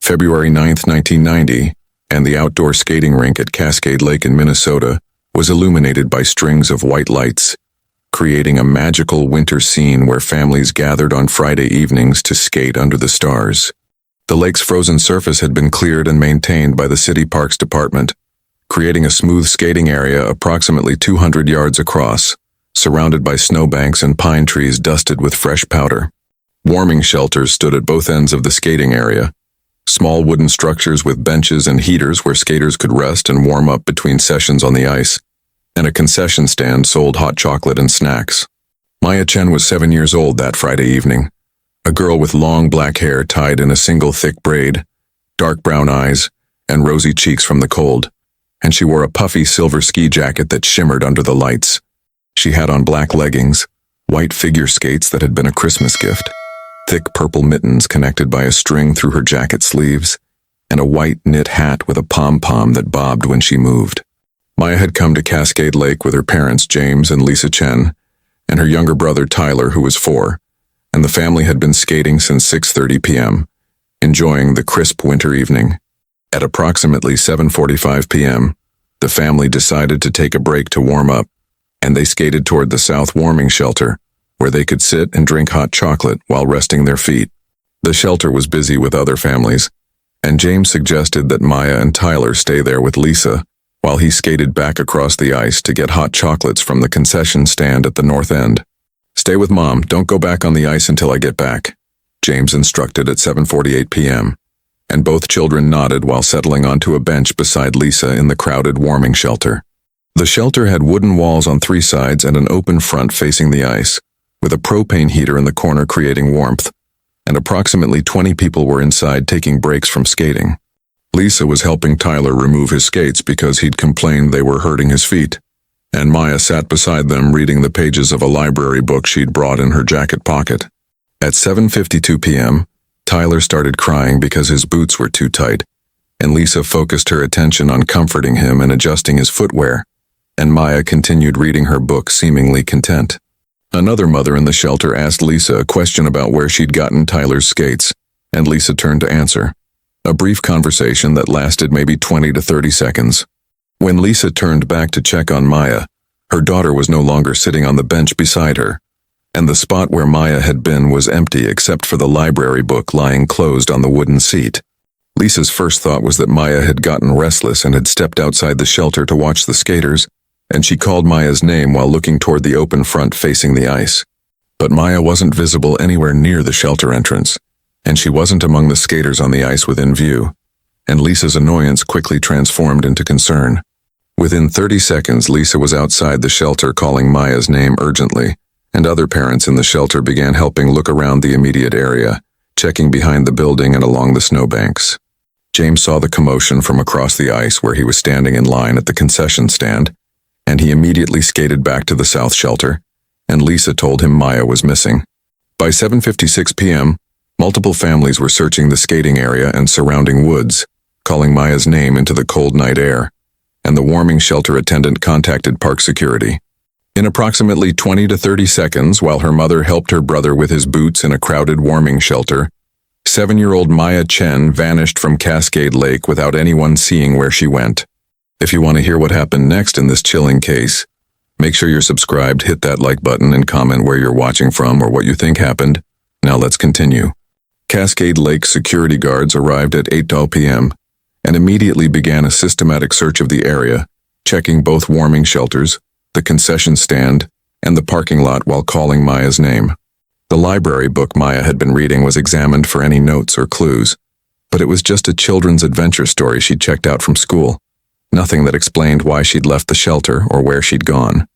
February 9, 1990, and the outdoor skating rink at Cascade Lake in Minnesota was illuminated by strings of white lights, creating a magical winter scene where families gathered on Friday evenings to skate under the stars. The lake's frozen surface had been cleared and maintained by the city parks department, creating a smooth skating area approximately 200 yards across, surrounded by snowbanks and pine trees dusted with fresh powder. Warming shelters stood at both ends of the skating area, small wooden structures with benches and heaters where skaters could rest and warm up between sessions on the ice, and a concession stand sold hot chocolate and snacks. Maya Chen was 7 years old that Friday evening, a girl with long black hair tied in a single thick braid, dark brown eyes, and rosy cheeks from the cold, and she wore a puffy silver ski jacket that shimmered under the lights. She had on black leggings, white figure skates that had been a Christmas gift, thick purple mittens connected by a string through her jacket sleeves, and a white knit hat with a pom-pom that bobbed when she moved. Maya had come to Cascade Lake with her parents James and Lisa Chen, and her younger brother Tyler, who was 4, and the family had been skating since 6:30 p.m., enjoying the crisp winter evening. At approximately 7:45 p.m., the family decided to take a break to warm up, and they skated toward the south warming shelter, where they could sit and drink hot chocolate while resting their feet. The shelter was busy with other families, and James suggested that Maya and Tyler stay there with Lisa, while he skated back across the ice to get hot chocolates from the concession stand at the north end. "Stay with Mom, don't go back on the ice until I get back," James instructed at 7:48 p.m., and both children nodded while settling onto a bench beside Lisa in the crowded warming shelter. The shelter had wooden walls on 3 sides and an open front facing the ice, with a propane heater in the corner creating warmth, and approximately 20 people were inside taking breaks from skating. Lisa was helping Tyler remove his skates because he'd complained they were hurting his feet, and Maya sat beside them reading the pages of a library book she'd brought in her jacket pocket. At 7:52 p.m., Tyler started crying because his boots were too tight, and Lisa focused her attention on comforting him and adjusting his footwear, and Maya continued reading her book seemingly content. Another mother in the shelter asked Lisa a question about where she'd gotten Tyler's skates, and Lisa turned to answer. A brief conversation that lasted maybe 20 to 30 seconds. When Lisa turned back to check on Maya, her daughter was no longer sitting on the bench beside her, and the spot where Maya had been was empty except for the library book lying closed on the wooden seat. Lisa's first thought was that Maya had gotten restless and had stepped outside the shelter to watch the skaters, and she called Maya's name while looking toward the open front facing the ice. But Maya wasn't visible anywhere near the shelter entrance, and she wasn't among the skaters on the ice within view, and Lisa's annoyance quickly transformed into concern. Within 30 seconds, Lisa was outside the shelter calling Maya's name urgently, and other parents in the shelter began helping look around the immediate area, checking behind the building and along the snowbanks. James saw the commotion from across the ice where he was standing in line at the concession stand, and he immediately skated back to the south shelter, and Lisa told him Maya was missing. By 7:56 p.m., multiple families were searching the skating area and surrounding woods, calling Maya's name into the cold night air, and the warming shelter attendant contacted park security. In approximately 20 to 30 seconds, while her mother helped her brother with his boots in a crowded warming shelter, 7-year-old Maya Chen vanished from Cascade Lake without anyone seeing where she went. If you want to hear what happened next in this chilling case, make sure you're subscribed, hit that like button, and comment where you're watching from or what you think happened. Now let's continue. Cascade Lake security guards arrived at 8:00 p.m. and immediately began a systematic search of the area, checking both warming shelters, the concession stand, and the parking lot while calling Maya's name. The library book Maya had been reading was examined for any notes or clues, but it was just a children's adventure story she'd checked out from school. Nothing that explained why she'd left the shelter or where she'd gone.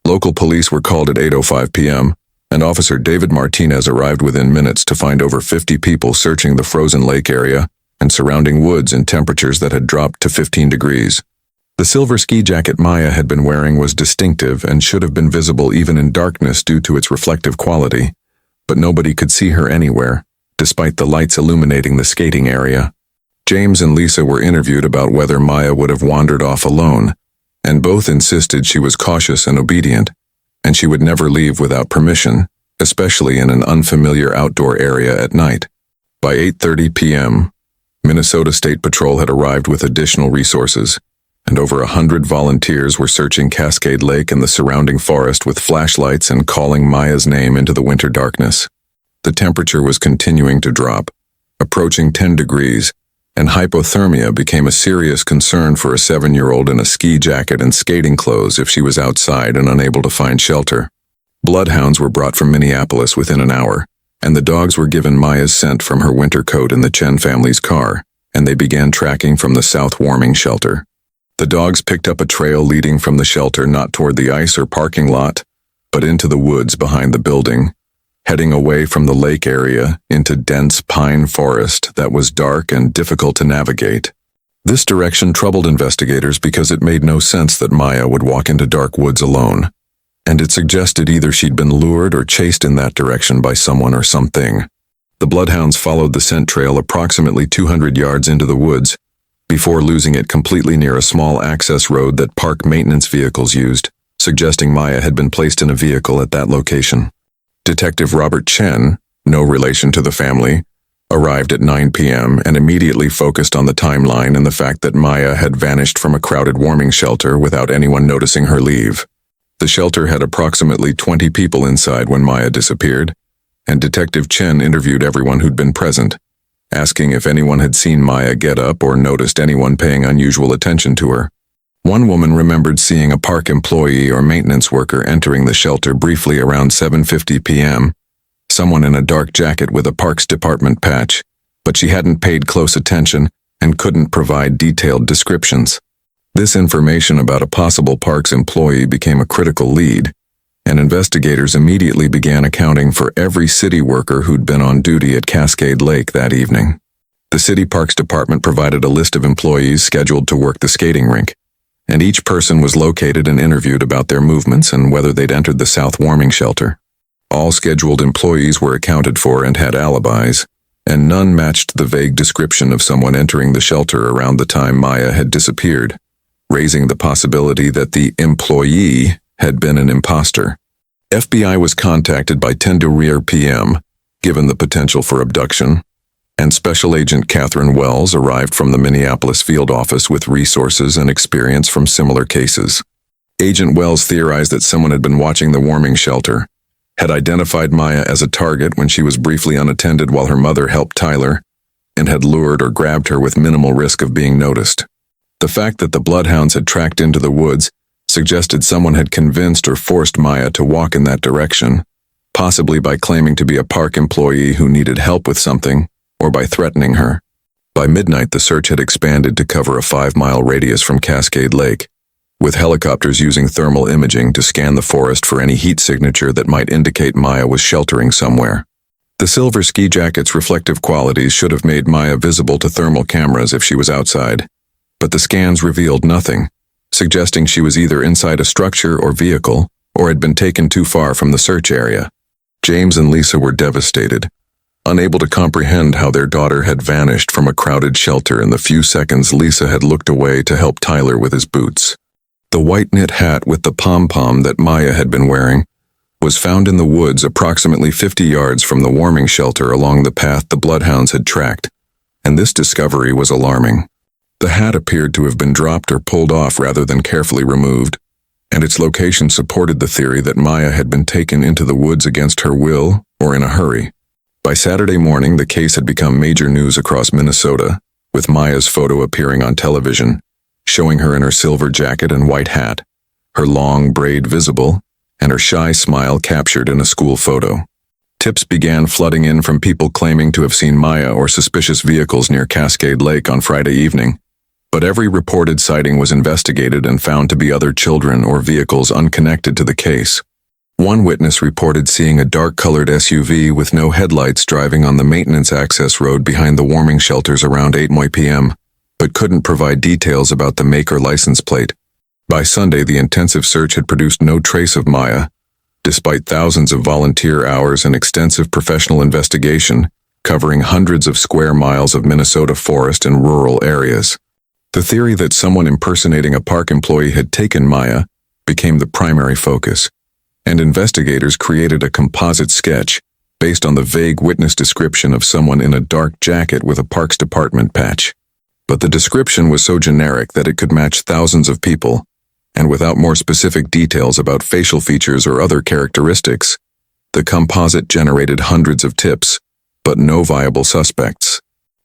Local police were called at 8:05 p.m., and Officer David Martinez arrived within minutes to find over 50 people searching the frozen lake area and surrounding woods in temperatures that had dropped to 15 degrees. The silver ski jacket Maya had been wearing was distinctive and should have been visible even in darkness due to its reflective quality, but nobody could see her anywhere, despite the lights illuminating the skating area. James and Lisa were interviewed about whether Maya would have wandered off alone, and both insisted she was cautious and obedient, and she would never leave without permission, especially in an unfamiliar outdoor area at night. By 8:30 p.m., Minnesota State Patrol had arrived with additional resources, and over 100 volunteers were searching Cascade Lake and the surrounding forest with flashlights and calling Maya's name into the winter darkness. The temperature was continuing to drop, approaching 10 degrees, and hypothermia became a serious concern for a 7-year-old in a ski jacket and skating clothes if she was outside and unable to find shelter. Bloodhounds were brought from Minneapolis within an hour, and the dogs were given Maya's scent from her winter coat in the Chen family's car, and they began tracking from the south warming shelter. The dogs picked up a trail leading from the shelter not toward the ice or parking lot, but into the woods behind the building, heading away from the lake area into dense pine forest that was dark and difficult to navigate. This direction troubled investigators because it made no sense that Maya would walk into dark woods alone, and it suggested either she'd been lured or chased in that direction by someone or something. The bloodhounds followed the scent trail approximately 200 yards into the woods, before losing it completely near a small access road that park maintenance vehicles used, suggesting Maya had been placed in a vehicle at that location. Detective Robert Chen, no relation to the family, arrived at 9 p.m. and immediately focused on the timeline and the fact that Maya had vanished from a crowded warming shelter without anyone noticing her leave. The shelter had approximately 20 people inside when Maya disappeared, and Detective Chen interviewed everyone who'd been present, asking if anyone had seen Maya get up or noticed anyone paying unusual attention to her. One woman remembered seeing a park employee or maintenance worker entering the shelter briefly around 7:50 p.m., someone in a dark jacket with a Parks Department patch, but she hadn't paid close attention and couldn't provide detailed descriptions. This information about a possible parks employee became a critical lead, and investigators immediately began accounting for every city worker who'd been on duty at Cascade Lake that evening. The City Parks Department provided a list of employees scheduled to work the skating rink, and each person was located and interviewed about their movements and whether they'd entered the south warming shelter. All scheduled employees were accounted for and had alibis, and none matched the vague description of someone entering the shelter around the time Maya had disappeared, raising the possibility that the employee had been an imposter. FBI was contacted by 10 p.m., given the potential for abduction, and Special Agent Catherine Wells arrived from the Minneapolis field office with resources and experience from similar cases. Agent Wells theorized that someone had been watching the warming shelter, had identified Maya as a target when she was briefly unattended while her mother helped Tyler, and had lured or grabbed her with minimal risk of being noticed. The fact that the bloodhounds had tracked into the woods suggested someone had convinced or forced Maya to walk in that direction, possibly by claiming to be a park employee who needed help with something, or by threatening her. By midnight, the search had expanded to cover a 5-mile radius from Cascade Lake, with helicopters using thermal imaging to scan the forest for any heat signature that might indicate Maya was sheltering somewhere. The silver ski jacket's reflective qualities should have made Maya visible to thermal cameras if she was outside, but the scans revealed nothing, suggesting she was either inside a structure or vehicle, or had been taken too far from the search area. James and Lisa were devastated, unable to comprehend how their daughter had vanished from a crowded shelter in the few seconds Lisa had looked away to help Tyler with his boots. The white knit hat with the pom-pom that Maya had been wearing was found in the woods approximately 50 yards from the warming shelter along the path the bloodhounds had tracked, and this discovery was alarming. The hat appeared to have been dropped or pulled off rather than carefully removed, and its location supported the theory that Maya had been taken into the woods against her will or in a hurry. By Saturday morning, the case had become major news across Minnesota, with Maya's photo appearing on television, showing her in her silver jacket and white hat, her long braid visible, and her shy smile captured in a school photo. Tips began flooding in from people claiming to have seen Maya or suspicious vehicles near Cascade Lake on Friday evening, but every reported sighting was investigated and found to be other children or vehicles unconnected to the case. One witness reported seeing a dark-colored SUV with no headlights driving on the maintenance access road behind the warming shelters around 8 p.m., but couldn't provide details about the make or license plate. By Sunday, the intensive search had produced no trace of Maya, despite thousands of volunteer hours and extensive professional investigation, covering hundreds of square miles of Minnesota forest and rural areas. The theory that someone impersonating a park employee had taken Maya became the primary focus, and investigators created a composite sketch based on the vague witness description of someone in a dark jacket with a Parks Department patch. But the description was so generic that it could match thousands of people, and without more specific details about facial features or other characteristics, the composite generated hundreds of tips, but no viable suspects.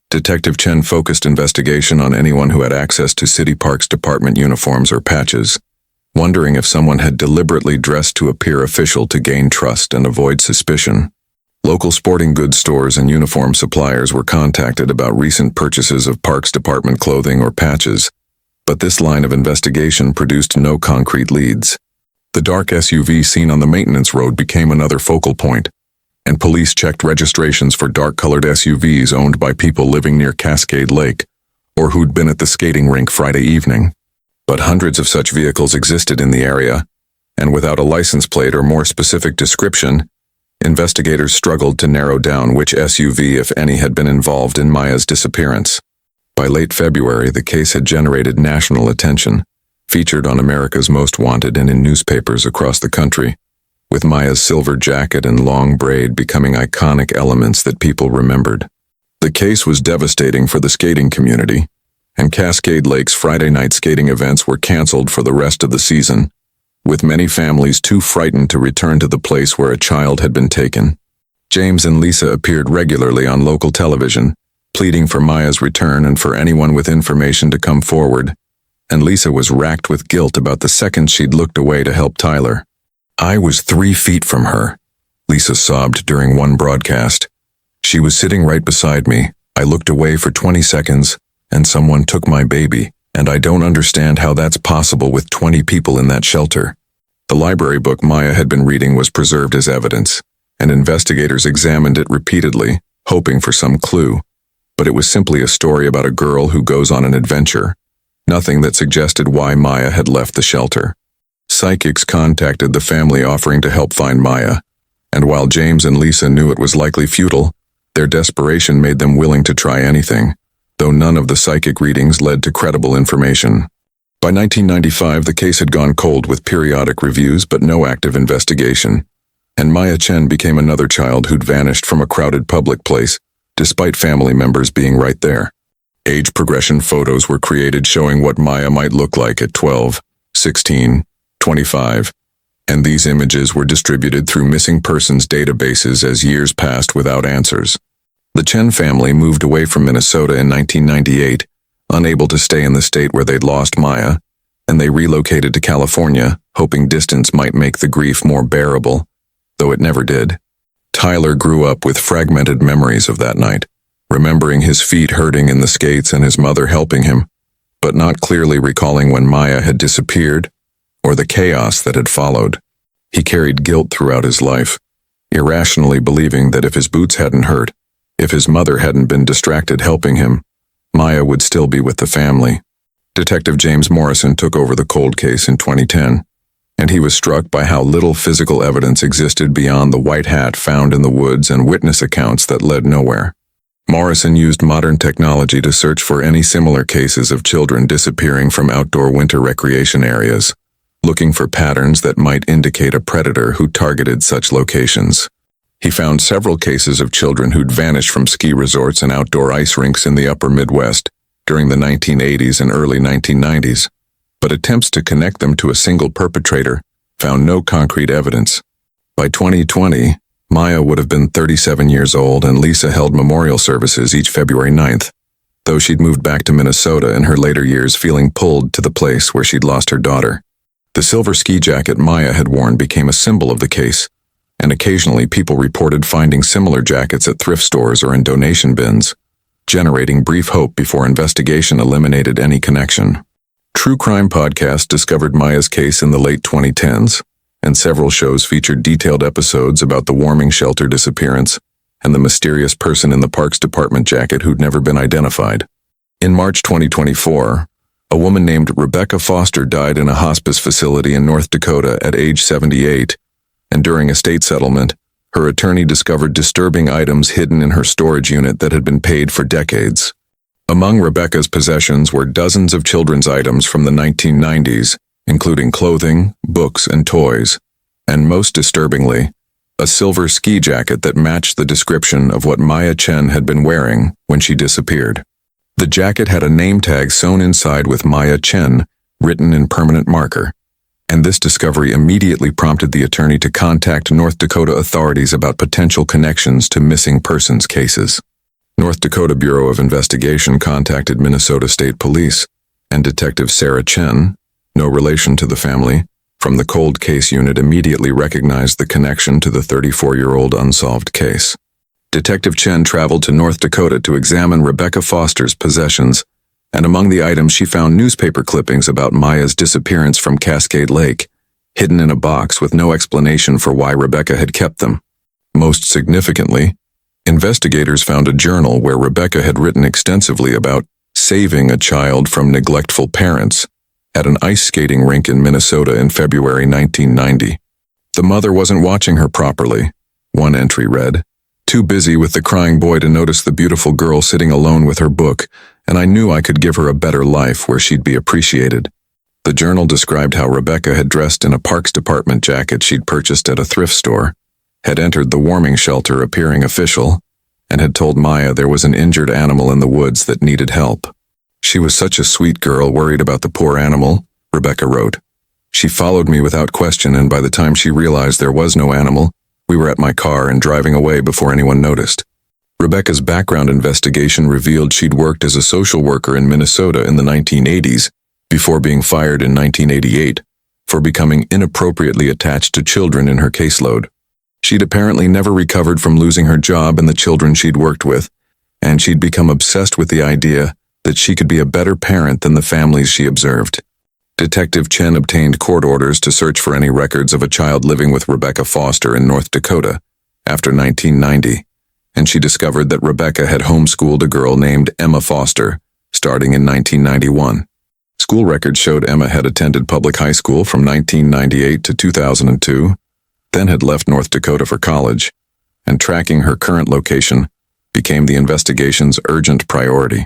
Detective Chen focused investigation on anyone who had access to City Parks Department uniforms or patches, wondering if someone had deliberately dressed to appear official to gain trust and avoid suspicion. Local sporting goods stores and uniform suppliers were contacted about recent purchases of Parks Department clothing or patches, but this line of investigation produced no concrete leads. The dark SUV seen on the maintenance road became another focal point, and police checked registrations for dark-colored SUVs owned by people living near Cascade Lake or who'd been at the skating rink Friday evening. But hundreds of such vehicles existed in the area, and without a license plate or more specific description, investigators struggled to narrow down which SUV, if any, had been involved in Maya's disappearance. By late February, the case had generated national attention, featured on America's Most Wanted and in newspapers across the country, with Maya's silver jacket and long braid becoming iconic elements that people remembered. The case was devastating for the skating community, and Cascade Lake's Friday night skating events were canceled for the rest of the season, with many families too frightened to return to the place where a child had been taken. James and Lisa appeared regularly on local television, pleading for Maya's return and for anyone with information to come forward, and Lisa was racked with guilt about the second she'd looked away to help Tyler. "I was 3 feet from her," Lisa sobbed during one broadcast. "She was sitting right beside me. I looked away for 20 seconds, and someone took my baby, and I don't understand how that's possible with 20 people in that shelter." The library book Maya had been reading was preserved as evidence, and investigators examined it repeatedly, hoping for some clue. But it was simply a story about a girl who goes on an adventure, nothing that suggested why Maya had left the shelter. Psychics contacted the family offering to help find Maya, and while James and Lisa knew it was likely futile, their desperation made them willing to try anything, though none of the psychic readings led to credible information. By 1995, the case had gone cold with periodic reviews but no active investigation, and Maya Chen became another child who'd vanished from a crowded public place, despite family members being right there. Age progression photos were created showing what Maya might look like at 12, 16, 25, and these images were distributed through missing persons databases as years passed without answers. The Chen family moved away from Minnesota in 1998, unable to stay in the state where they'd lost Maya, and they relocated to California, hoping distance might make the grief more bearable, though it never did. Tyler grew up with fragmented memories of that night, remembering his feet hurting in the skates and his mother helping him, but not clearly recalling when Maya had disappeared or the chaos that had followed. He carried guilt throughout his life, irrationally believing that if his boots hadn't hurt, if his mother hadn't been distracted helping him, Maya would still be with the family. Detective James Morrison took over the cold case in 2010, and he was struck by how little physical evidence existed beyond the white hat found in the woods and witness accounts that led nowhere. Morrison used modern technology to search for any similar cases of children disappearing from outdoor winter recreation areas, looking for patterns that might indicate a predator who targeted such locations. He found several cases of children who'd vanished from ski resorts and outdoor ice rinks in the upper Midwest during the 1980s and early 1990s, but attempts to connect them to a single perpetrator found no concrete evidence. By 2020, Maya would have been 37 years old, and Lisa held memorial services each February 9th, though she'd moved back to Minnesota in her later years feeling pulled to the place where she'd lost her daughter. The silver ski jacket Maya had worn became a symbol of the case, and occasionally people reported finding similar jackets at thrift stores or in donation bins, generating brief hope before investigation eliminated any connection. True crime podcasts discovered Maya's case in the late 2010s, and several shows featured detailed episodes about the warming shelter disappearance and the mysterious person in the Parks Department jacket who'd never been identified. In March 2024, a woman named Rebecca Foster died in a hospice facility in North Dakota at age 78, and during a state settlement, her attorney discovered disturbing items hidden in her storage unit that had been paid for decades. Among Rebecca's possessions were dozens of children's items from the 1990s, including clothing, books, and toys, and most disturbingly, a silver ski jacket that matched the description of what Maya Chen had been wearing when she disappeared. The jacket had a name tag sewn inside with Maya Chen, written in permanent marker, and this discovery immediately prompted the attorney to contact North Dakota authorities about potential connections to missing persons cases. North Dakota Bureau of Investigation contacted Minnesota State Police, and Detective Sarah Chen, no relation to the family, from the cold case unit immediately recognized the connection to the 34-year-old unsolved case. Detective Chen traveled to North Dakota to examine Rebecca Foster's possessions, and among the items she found newspaper clippings about Maya's disappearance from Cascade Lake, hidden in a box with no explanation for why Rebecca had kept them. Most significantly, investigators found a journal where Rebecca had written extensively about saving a child from neglectful parents at an ice skating rink in Minnesota in February 1990. The mother wasn't watching her properly, one entry read. Too busy with the crying boy to notice the beautiful girl sitting alone with her book, and I knew I could give her a better life where she'd be appreciated. The journal described how Rebecca had dressed in a Parks Department jacket she'd purchased at a thrift store, had entered the warming shelter appearing official, and had told Maya there was an injured animal in the woods that needed help. She was such a sweet girl worried about the poor animal, Rebecca wrote. She followed me without question, and by the time she realized there was no animal, we were at my car and driving away before anyone noticed. Rebecca's background investigation revealed she'd worked as a social worker in Minnesota in the 1980s, before being fired in 1988, for becoming inappropriately attached to children in her caseload. She'd apparently never recovered from losing her job and the children she'd worked with, and she'd become obsessed with the idea that she could be a better parent than the families she observed. Detective Chen obtained court orders to search for any records of a child living with Rebecca Foster in North Dakota after 1990, and she discovered that Rebecca had homeschooled a girl named Emma Foster, starting in 1991. School records showed Emma had attended public high school from 1998 to 2002, then had left North Dakota for college, and tracking her current location became the investigation's urgent priority.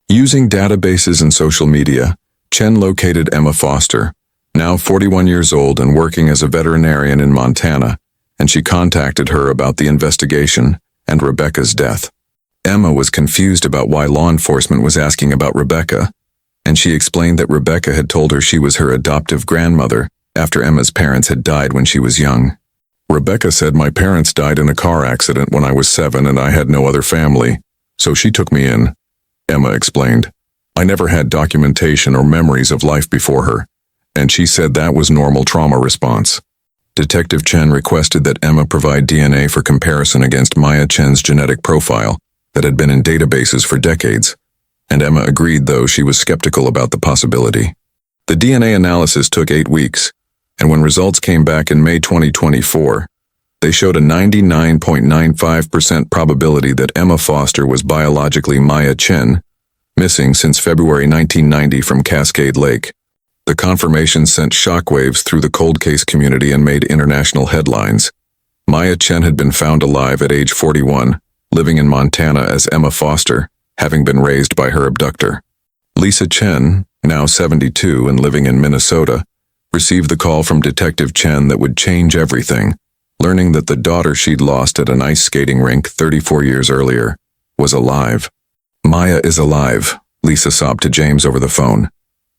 Using databases and social media, Chen located Emma Foster, now 41 years old and working as a veterinarian in Montana, and she contacted her about the investigation and Rebecca's death. Emma was confused about why law enforcement was asking about Rebecca, and she explained that Rebecca had told her she was her adoptive grandmother after Emma's parents had died when she was young. Rebecca said, "My parents died in a car accident when I was 7 and I had no other family, so she took me in," Emma explained. "I never had documentation or memories of life before her, and she said that was normal trauma response." Detective Chen requested that Emma provide DNA for comparison against Maya Chen's genetic profile that had been in databases for decades, and Emma agreed, though she was skeptical about the possibility. The DNA analysis took 8 weeks, and when results came back in May 2024, they showed a 99.95% probability that Emma Foster was biologically Maya Chen, missing since February 1990 from Cascade Lake. The confirmation sent shockwaves through the cold case community and made international headlines. Maya Chen had been found alive at age 41, living in Montana as Emma Foster, having been raised by her abductor. Lisa Chen, now 72 and living in Minnesota, received the call from Detective Chen that would change everything, learning that the daughter she'd lost at an ice skating rink 34 years earlier was alive. "Maya is alive," Lisa sobbed to James over the phone.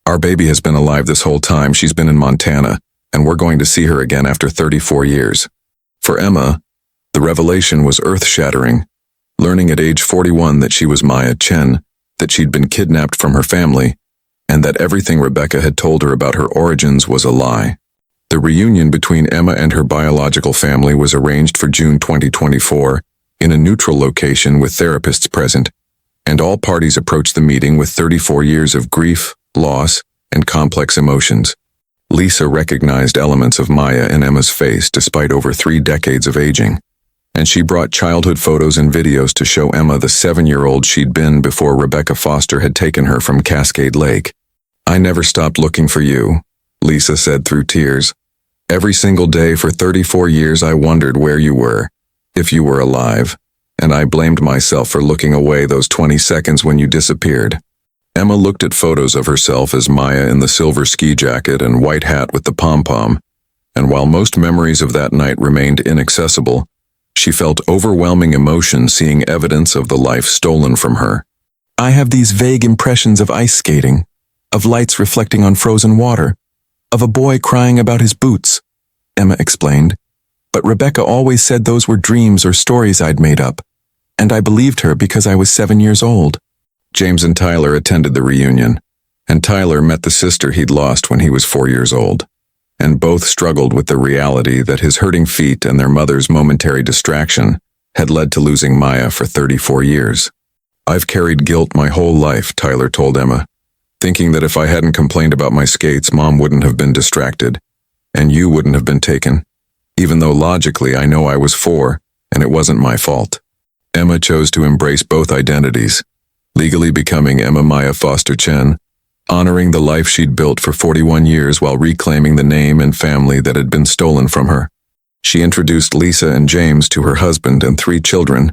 "Our baby has been alive this whole time. She's been in Montana, and we're going to see her again after 34 years. For Emma, the revelation was earth-shattering, learning at age 41 that she was Maya Chen, that she'd been kidnapped from her family, and that everything Rebecca had told her about her origins was a lie. The reunion between Emma and her biological family was arranged for June 2024 in a neutral location with therapists present, and all parties approached the meeting with 34 years of grief, loss, and complex emotions. Lisa recognized elements of Maya in Emma's face despite over 3 decades of aging, and she brought childhood photos and videos to show Emma the 7-year-old she'd been before Rebecca Foster had taken her from Cascade Lake. "I never stopped looking for you," Lisa said through tears. "Every single day for 34 years I wondered where you were, if you were alive, and I blamed myself for looking away those 20 seconds when you disappeared." Emma looked at photos of herself as Maya in the silver ski jacket and white hat with the pom-pom, and while most memories of that night remained inaccessible, she felt overwhelming emotion seeing evidence of the life stolen from her. I have these vague impressions of ice skating, of lights reflecting on frozen water, of a boy crying about his boots, Emma explained. But Rebecca always said those were dreams or stories I'd made up, and I believed her because I was 7 years old. James and Tyler attended the reunion, and Tyler met the sister he'd lost when he was 4 years old, and both struggled with the reality that his hurting feet and their mother's momentary distraction had led to losing Maya for 34 years. I've carried guilt my whole life, Tyler told Emma, thinking that if I hadn't complained about my skates, Mom wouldn't have been distracted, and you wouldn't have been taken, even though logically I know I was 4, and it wasn't my fault. Emma chose to embrace both identities, legally becoming Emma Maya Foster Chen, honoring the life she'd built for 41 years while reclaiming the name and family that had been stolen from her. She introduced Lisa and James to her husband and 3 children,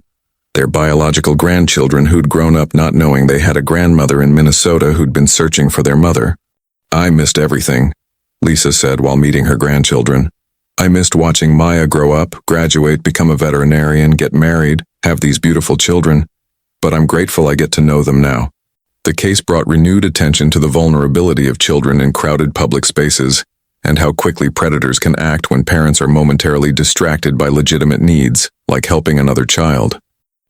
their biological grandchildren who'd grown up not knowing they had a grandmother in Minnesota who'd been searching for their mother. I missed everything, Lisa said while meeting her grandchildren. I missed watching Maya grow up, graduate, become a veterinarian, get married, have these beautiful children, but I'm grateful I get to know them now. The case brought renewed attention to the vulnerability of children in crowded public spaces and how quickly predators can act when parents are momentarily distracted by legitimate needs, like helping another child.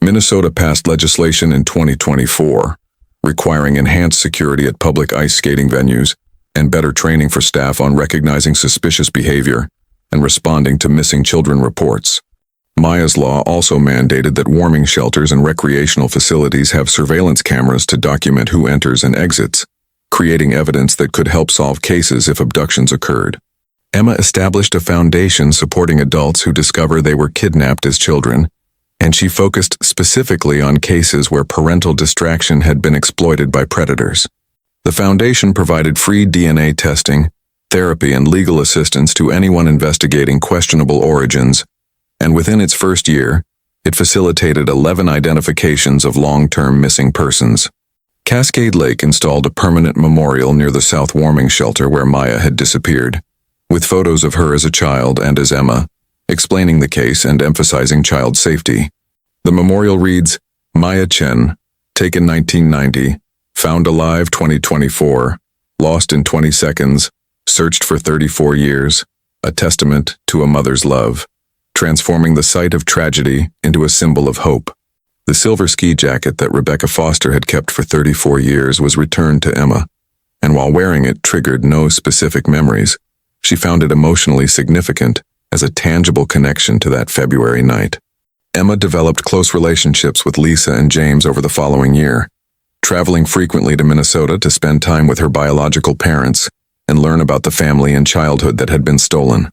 Minnesota passed legislation in 2024, requiring enhanced security at public ice skating venues and better training for staff on recognizing suspicious behavior and responding to missing children reports. Maya's law also mandated that warming shelters and recreational facilities have surveillance cameras to document who enters and exits, creating evidence that could help solve cases if abductions occurred. Emma established a foundation supporting adults who discover they were kidnapped as children, and she focused specifically on cases where parental distraction had been exploited by predators. The foundation provided free DNA testing, therapy, and legal assistance to anyone investigating questionable origins, and within its first year, it facilitated 11 identifications of long-term missing persons. Cascade Lake installed a permanent memorial near the South Warming Shelter where Maya had disappeared, with photos of her as a child and as Emma, explaining the case and emphasizing child safety. The memorial reads, Maya Chen, taken 1990, found alive 2024, lost in 20 seconds, searched for 34 years, a testament to a mother's love, transforming the site of tragedy into a symbol of hope. The silver ski jacket that Rebecca Foster had kept for 34 years was returned to Emma, and while wearing it triggered no specific memories, she found it emotionally significant as a tangible connection to that February night. Emma developed close relationships with Lisa and James over the following year, traveling frequently to Minnesota to spend time with her biological parents and learn about the family and childhood that had been stolen.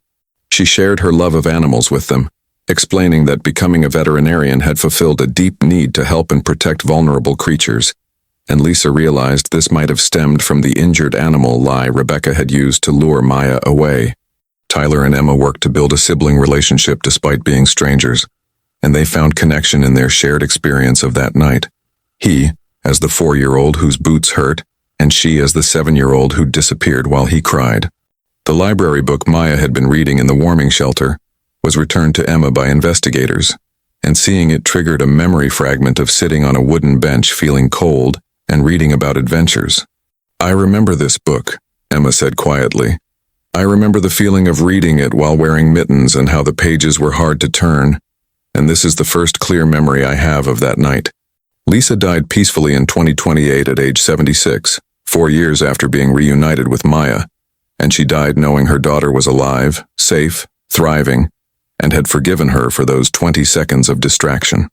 She shared her love of animals with them, explaining that becoming a veterinarian had fulfilled a deep need to help and protect vulnerable creatures, and Lisa realized this might have stemmed from the injured animal lie Rebecca had used to lure Maya away. Tyler and Emma worked to build a sibling relationship despite being strangers, and they found connection in their shared experience of that night. He, as the 4-year-old whose boots hurt, and she as the 7-year-old who disappeared while he cried. The library book Maya had been reading in the warming shelter was returned to Emma by investigators, and seeing it triggered a memory fragment of sitting on a wooden bench feeling cold and reading about adventures. I remember this book, Emma said quietly. I remember the feeling of reading it while wearing mittens and how the pages were hard to turn, and this is the first clear memory I have of that night. Lisa died peacefully in 2028 at age 76, 4 years after being reunited with Maya, and she died knowing her daughter was alive, safe, thriving, and had forgiven her for those 20 seconds of distraction.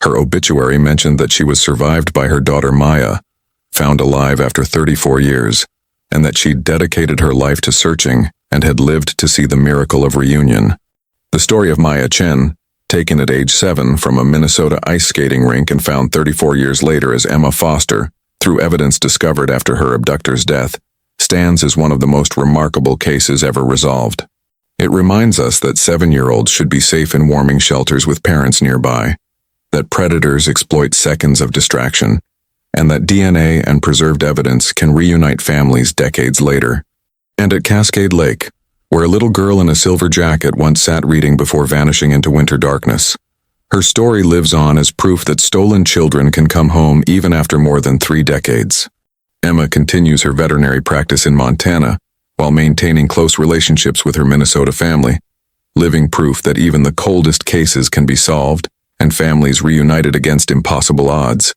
Her obituary mentioned that she was survived by her daughter Maya, found alive after 34 years, and that she'd dedicated her life to searching and had lived to see the miracle of reunion. The story of Maya Chen, taken at age 7 from a Minnesota ice skating rink and found 34 years later as Emma Foster, through evidence discovered after her abductor's death, stands as one of the most remarkable cases ever resolved. It reminds us that 7-year-olds should be safe in warming shelters with parents nearby, that predators exploit seconds of distraction, and that DNA and preserved evidence can reunite families decades later. And at Cascade Lake, where a little girl in a silver jacket once sat reading before vanishing into winter darkness. Her story lives on as proof that stolen children can come home even after more than 3 decades. Emma continues her veterinary practice in Montana while maintaining close relationships with her Minnesota family, living proof that even the coldest cases can be solved and families reunited against impossible odds.